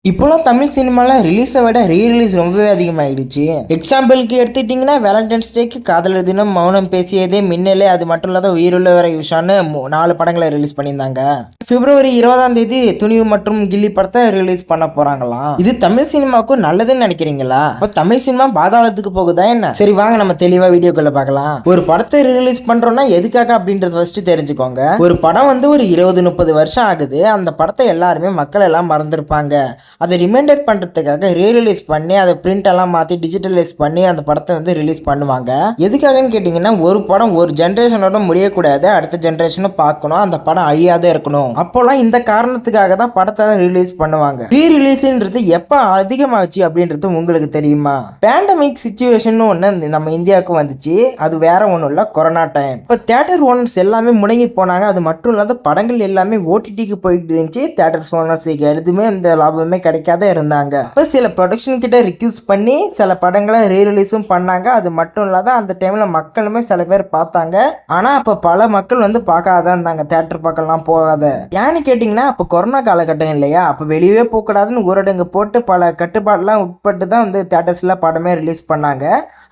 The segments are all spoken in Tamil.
இப்போலாம் தமிழ் சினிமாவில் ரிலீஸை விட ரீரிலீஸ் ரொம்பவே அதிகமாகிடுச்சு. எக்ஸாம்பிளுக்கு எடுத்துக்கிட்டிங்கன்னா வேலண்டைன்ஸ் டேக்கு காதலர் தினம், மௌனம் பேசியதே, மின்னலே, அது மட்டும் இல்லாத உயிருள்ள வரை விஷான்னு 4 படங்களை ரிலீஸ் பண்ணியிருந்தாங்க. பிப்ரவரி 20ஆம் தேதி துணிவு மற்றும் கில்லி படத்தை ரிலீஸ் பண்ண போறாங்களாம். இது தமிழ் சினிமாவுக்கு நல்லதுன்னு நினைக்கிறீங்களா? இப்போ தமிழ் சினிமா பாதாளத்துக்கு போகுதா என்ன? சரி வாங்க நம்ம தெளிவா வீடியோக்குள்ள பார்க்கலாம். ஒரு படத்தை ரிலீஸ் பண்றோம்னா எதுக்காக அப்படின்றத ஃபர்ஸ்ட் தெரிஞ்சுக்கோங்க. ஒரு படம் வந்து ஒரு 20-30 வருஷம் ஆகுது. அந்த படத்தை எல்லாருமே மக்கள் எல்லாம் மறந்துருப்பாங்க. அதை ரிமைண்டர் பண்ணுறதுக்காக ரீரிலீஸ் பண்ணி அதை பிரிண்ட் எல்லாம் மாற்றி டிஜிட்டலைஸ் பண்ணி அந்த படத்தை வந்து ரிலீஸ் பண்ணுவாங்க. எதுக்காகன்னு கேட்டிங்கன்னா ஒரு படம் ஒரு ஜென்ரேஷனோட முடியக்கூடாது, அடுத்த ஜென்ரேஷனும் பார்க்கணும், அந்த படம் அழியாத இருக்கணும். அப்போல்லாம் இந்த காரணத்துக்காக தான் படத்தை ரிலீஸ் பண்ணுவாங்க. ரீ ரிலீஸ்ன்றது எப்போ அதிகமாச்சு அப்படின்றது உங்களுக்கு தெரியுமா? பேண்டமிக் சுச்சுவேஷன் ஒன்று நம்ம இந்தியாவுக்கு வந்துச்சு. அது வேற ஒன்றும் இல்லை, கொரோனா டைம். இப்போ தியேட்டர் ஓனர்ஸ் எல்லாமே முடங்கி போனாங்க. அது மட்டும் இல்லாத படங்கள் எல்லாமே ஓடிடிக்கு போயிட்டு இருந்துச்சு. தியேட்டர் ஓனர்ஸுக்கு எதுவுமே அந்த லாபமே கிடைக்காத இருந்தாங்க. இப்போ சில ப்ரொடக்ஷன் கிட்ட ரிக்யூஸ் பண்ணி சில படங்களை ரீரிலீஸும் பண்ணாங்க. அது மட்டும் இல்லாத அந்த டைம்ல மக்களுமே சில பேர் பார்த்தாங்க. ஆனா அப்ப பல மக்கள் வந்து பார்க்காதான் இருந்தாங்க, தியேட்டர் பக்கம்லாம் போகாத. ஏன்னு கேட்டீங்கன்னா அப்ப கொரோனா காலகட்டம் இல்லையா? அப்ப வெளியவே போகக்கூடாதுன்னு ஊரடங்கு போட்டு பல கட்டுப்பாடுலாம் உட்பட்டு தான் வந்து தியேட்டர்ஸ்ல படமே ரிலீஸ் பண்ணாங்க.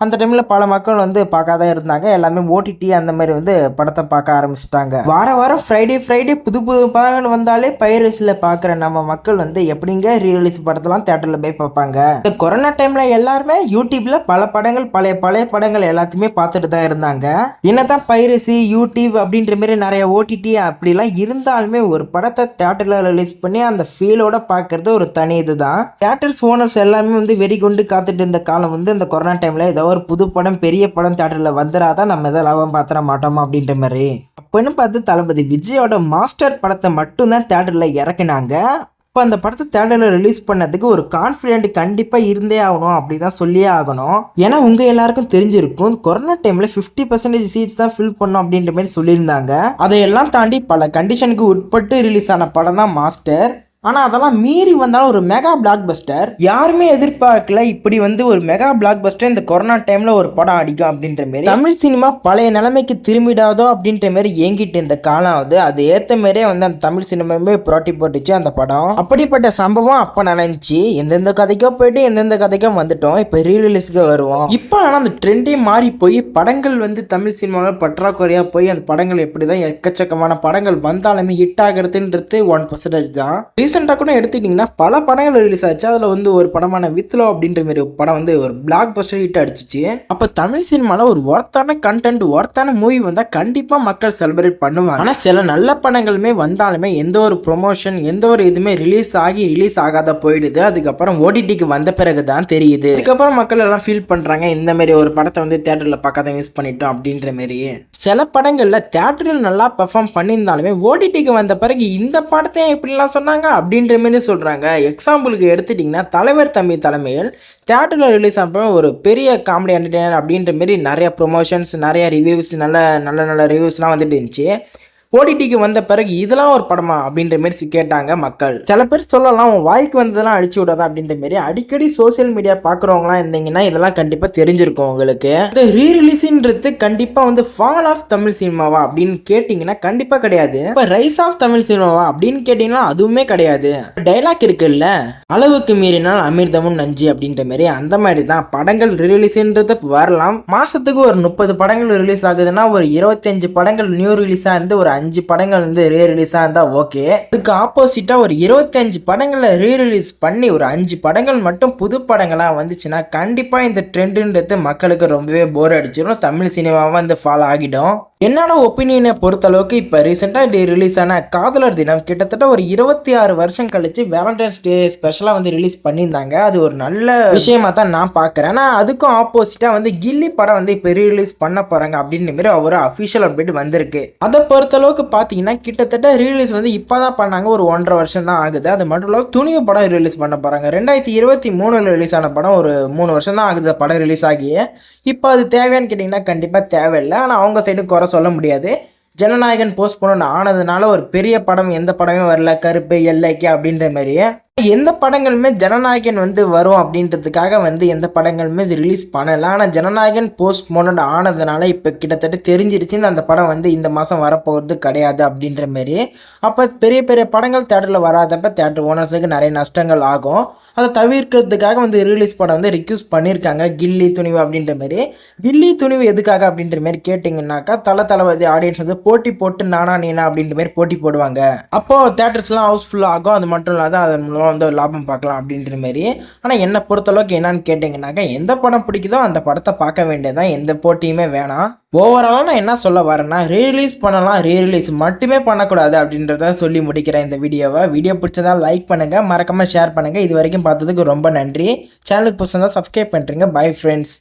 அந்த டைம்ல பல மக்கள் வந்து பார்க்காதான் இருந்தாங்க. எல்லாமே ஓடிடி அந்த மாதிரி வந்து படத்தை பார்க்க ஆரம்பிச்சிட்டாங்க. வாரம் ஃப்ரைடே புது படம் வந்தாலே பைரசில பார்க்குற நம்ம மக்கள் வந்து எப்படிங்க ரீரிலீஸ் படத்தெல்லாம் தியேட்டர்ல போய் பார்ப்பாங்க. இந்த கொரோனா டைம்ல எல்லாருமே யூடியூப்ல பல படங்கள் பழைய படங்கள் எல்லாத்தையுமே பார்த்துட்டு தான் இருந்தாங்க. என்னதான் பைரசி யூடியூப் அப்படின்ற மாதிரி நிறைய ஓடிடி அப்படிலாம் இருந்தாலுமே ஒரு படத்தை தியேட்டர்ல ரிலீஸ் பண்ணி அந்த ஃபீலோட பார்க்கறது ஒரு தனி இதுதான். தியேட்டர்ஸ் ஓனர்ஸ் எல்லாமே வந்து வெறி கொண்டு காத்துட்டு இருந்த காலம் வந்து இந்த கொரோனா டைம்ல ஏதோ ஒரு புது படம் பெரிய படம் தியேட்டர்ல வந்துடாதான் நம்ம எதாவது லாபம் பாத்திர மாட்டோமா அப்படின்ற மாதிரி. அப்பன்னு பார்த்து தளபதி விஜயோட மாஸ்டர் படத்தை மட்டும்தான் தியேட்டர்ல இறக்குனாங்க. இப்போ அந்த படத்தை தேட்டரில் ரிலீஸ் பண்ணதுக்கு ஒரு கான்ஃபிடென்ட் கண்டிப்பாக இருந்தே ஆகணும், அப்படி தான் சொல்லியே ஆகணும். ஏன்னா உங்கள் எல்லாருக்கும் தெரிஞ்சிருக்கும் கொரோனா டைமில் 50% சீட்ஸ் தான் ஃபில் பண்ணோம் அப்படின்ற மாதிரி சொல்லியிருந்தாங்க. அதையெல்லாம் தாண்டி பல கண்டிஷனுக்கு உட்பட்டு ரிலீஸ் ஆன படம் தான் மாஸ்டர். ஆனால் அதெல்லாம் மீறி வந்தாலும் ஒரு மெகா பிளாக் பஸ்டர். யாருமே எதிர்பார்க்கல இப்படி வந்து ஒரு மெகா பிளாக் பஸ்டர் இந்த கொரோனா டைம்ல ஒரு படம் அடிக்கும் அப்படின்ற மாதிரி. தமிழ் சினிமா பழைய நிலைமைக்கு திரும்பிடாதோ அப்படின்ற மாதிரி ஏங்கிட்டு இந்த காலம் அது ஏற்ற மாதிரியே வந்து அந்த தமிழ் சினிமாவே புரட்டி போட்டுச்சு அந்த படம். அப்படிப்பட்ட சம்பவம் அப்போ நடந்துச்சு. எந்தெந்த கதைக்கோ போயிட்டு எந்தெந்த கதைக்கோ வந்துட்டோம். இப்போ ரீரிலீஸ்க்கு வருவோம். இப்போ ஆனால் அந்த ட்ரெண்டே மாறி போய் படங்கள் வந்து தமிழ் சினிமாவில் பற்றாக்குறையா போய் அந்த படங்கள் எப்படிதான் எக்கச்சக்கமான படங்கள் வந்தாலுமே ஹிட் ஆகிறதுன்றது 1% தான். ரீசெண்டாக கூட எடுத்துக்கிட்டிங்கன்னா பல படங்கள் ரிலீஸ் ஆச்சு. அதில் வந்து ஒரு படமான வித்லோ அப்படின்ற மாதிரி ஒரு படம் வந்து ஒரு பிளாக் பஸ்டர் ஹிட் அடிச்சிச்சு. அப்போ தமிழ் சினிமாவில் ஒரு ஒர்த்தான கண்டென்ட் ஒர்த்தான மூவி வந்தால் கண்டிப்பாக மக்கள் செலிப்ரேட் பண்ணுவாங்க. ஆனால் சில நல்ல படங்களுமே வந்தாலுமே எந்த ஒரு ப்ரொமோஷன் எந்த ஒரு இதுவுமே ரிலீஸ் ஆகாத போயிடுது. அதுக்கப்புறம் ஓடிடிக்கு வந்த பிறகு தான் தெரியுது. அதுக்கப்புறம் மக்கள் எல்லாம் ஃபீல் பண்ணுறாங்க இந்த மாதிரி ஒரு படத்தை வந்து தியேட்டரில் பார்க்காத மிஸ் பண்ணிட்டோம் அப்படின்ற மாதிரி. சில படங்களில் தியேட்டரில் நல்லா பெர்ஃபார்ம் பண்ணியிருந்தாலுமே ஓடிடிக்கு வந்த பிறகு இந்த படத்தை எப்படிலாம் சொன்னாங்க அப்படின்ற மாதிரி சொல்கிறாங்க. எக்ஸாம்பிளுக்கு எடுத்துட்டிங்கன்னா தலைவர் தம்பி தலைமையில் தியேட்டரில் ரிலீஸ் ஆன ஒரு பெரிய காமெடி என்டர்டெய்னர் அப்படின்ற மாதிரி நிறைய ப்ரொமோஷன்ஸ் நிறைய ரிவ்யூஸ் நல்ல ரிவ்யூஸ்லாம் வந்துட்டு இருந்துச்சு. ஓடிடிக்கு வந்த பிறகு இதெல்லாம் ஒரு படமா அப்படின்ற மாதிரி கேட்டாங்க மக்கள். சில பேர் சொல்லலாம் வாய்க்கு வந்ததெல்லாம் அடிச்சு விடாதா அப்படின்ற மாதிரி. அடிக்கடி சோசியல் மீடியா பார்க்குறவங்களாம் இருந்தீங்கன்னா இதெல்லாம் கண்டிப்பாக தெரிஞ்சிருக்கும் உங்களுக்கு. இந்த ரீரிலீஸ்ன்றது கண்டிப்பாக வந்து ஃபால் ஆஃப் தமிழ் சினிமாவா அப்படின்னு கேட்டிங்கன்னா கண்டிப்பாக கிடையாது. இப்போ ரைஸ் ஆஃப் தமிழ் சினிமாவா அப்படின்னு கேட்டிங்கன்னா அதுவுமே கிடையாது. டைலாக் இருக்குல்ல, அளவுக்கு மீறினால் அமிர்தமும் நஞ்சு அப்படின்ற மாதிரி, அந்த மாதிரி தான் படங்கள் ரீரிலீஸ்ன்றது வரலாம். மாசத்துக்கு ஒரு 30 படங்கள் ரிலீஸ் ஆகுதுன்னா ஒரு 25 படங்கள் நியூ ரிலீஸாக இருந்து ஒரு 5 படங்கள் வந்து ரீ ரிலீஸாக இருந்தால் ஓகே. அதுக்கு ஆப்போசிட்டாக ஒரு 25 படங்களை ரீ ரிலீஸ் பண்ணி ஒரு 5 படங்கள் மட்டும் புது படங்களாக வந்துச்சுன்னா கண்டிப்பாக இந்த ட்ரெண்டுன்றது மக்களுக்கு ரொம்பவே போர் அடிச்சிடும். தமிழ் சினிமாவை வந்து ஃபாலோ ஆகிடும். என்னோட ஒப்பீனியனை பொறுத்தளவுக்கு இப்போ ரீசெண்டாக ரிலீஸ் ஆன காதலர் தினம் கிட்டத்தட்ட ஒரு 26 வருஷம் கழிச்சு வேலண்டைன்ஸ் டே ஸ்பெஷலாக வந்து ரிலீஸ் பண்ணியிருந்தாங்க. அது ஒரு நல்ல விஷயமா தான் நான் பார்க்குறேன். ஆனால் அதுக்கும் ஆப்போசிட்டாக வந்து கில்லி படம் வந்து இப்போ ரீரிலீஸ் பண்ண போகிறாங்க அப்படின்ற மாதிரி ஒரு அஃபிஷியல் அப்டேட் வந்திருக்கு. அதை பொறுத்தளவுக்கு பார்த்தீங்கன்னா கிட்டத்தட்ட ரீரிலீஸ் வந்து இப்போ தான் பண்ணாங்க, ஒரு 1.5 வருஷம் தான் ஆகுது. அது மட்டும் இல்லாமல் துணிவு படம் ரிலீஸ் பண்ண போகிறாங்க. 2023 ரிலீஸ் ஆன படம் ஒரு 3 வருஷம் தான் ஆகுது படம் ரிலீஸ் ஆகி. இப்போ அது தேவையான்னு கேட்டிங்கன்னா கண்டிப்பாக தேவையில்லை. ஆனால் அவங்க சைடு குறை சொல்ல முடியாது. ஜனநாயகன் போஸ்ட்போன் ஆனதுனால ஒரு பெரிய படம் எந்த படமே வரல, கருப்பு எல்லைக்கு அப்படின்ற மாதிரி. எந்த படங்களுமே ஜனநாயகன் வந்து வரும் அப்படின்றதுக்காக வந்து எந்த படங்களுமே இது ரிலீஸ் பண்ணல. ஆனா ஜனநாயகன் போஸ்ட்போன்ட் ஆனதுனால இப்ப கிட்டத்தட்ட தெரிஞ்சிருச்சுன்னு அந்த படம் வந்து இந்த மாசம் வரப்போறது கிடையாது அப்படின்ற மாரி. அப்ப பெரிய பெரிய படங்கள் தியேட்டர்ல வராதப்ப தியேட்டர் ஓனர்ஸுக்கு நிறைய நஷ்டங்கள் ஆகும். அதை தவிர்க்கிறதுக்காக வந்து ரிலீஸ் படம் வந்து ரிக்வெஸ்ட் பண்ணியிருக்காங்க. கில்லி துணிவு அப்படின்ற மாரி. கில்லி துணிவு எதுக்காக அப்படின்ற மாரி கேட்டிங்கன்னாக்கா, தளபதி ஆடியன்ஸ் வந்து போட்டி போட்டு நானா நீனா அப்படின்ற மாரி போட்டி போடுவாங்க. அப்போ தியேட்டர்ஸ்லாம் ஹவுஸ்ஃபுல் ஆகும். அது மட்டும் இல்லாத அதன் மூலம் வந்து லாபம் பார்க்கலாம் அப்படின்ற மாரி. ஆனால் என்னை பொறுத்தளவுக்கு என்னன்னு கேட்டிங்கனாக்கா, எந்த படம் பிடிக்குதோ அந்த படத்தை பார்க்க வேண்டியதுதான். எந்த போட்டியுமே வேணாம். ஓவராலாக நான் என்ன சொல்ல வரேன்னா, ரீரிலீஸ் பண்ணலாம், ரீரிலீஸ் மட்டுமே பண்ணக்கூடாது அப்படின்றத சொல்லி முடிக்கிறேன் இந்த வீடியோவை. வீடியோ பிடிச்சதா லைக் பண்ணுங்கள், மறக்காமல் ஷேர் பண்ணுங்கள். இது வரைக்கும் பார்த்ததுக்கு ரொம்ப நன்றி. சேனலுக்கு புதுசாக சப்ஸ்கிரைப் பண்ணுறீங்க. Bye friends.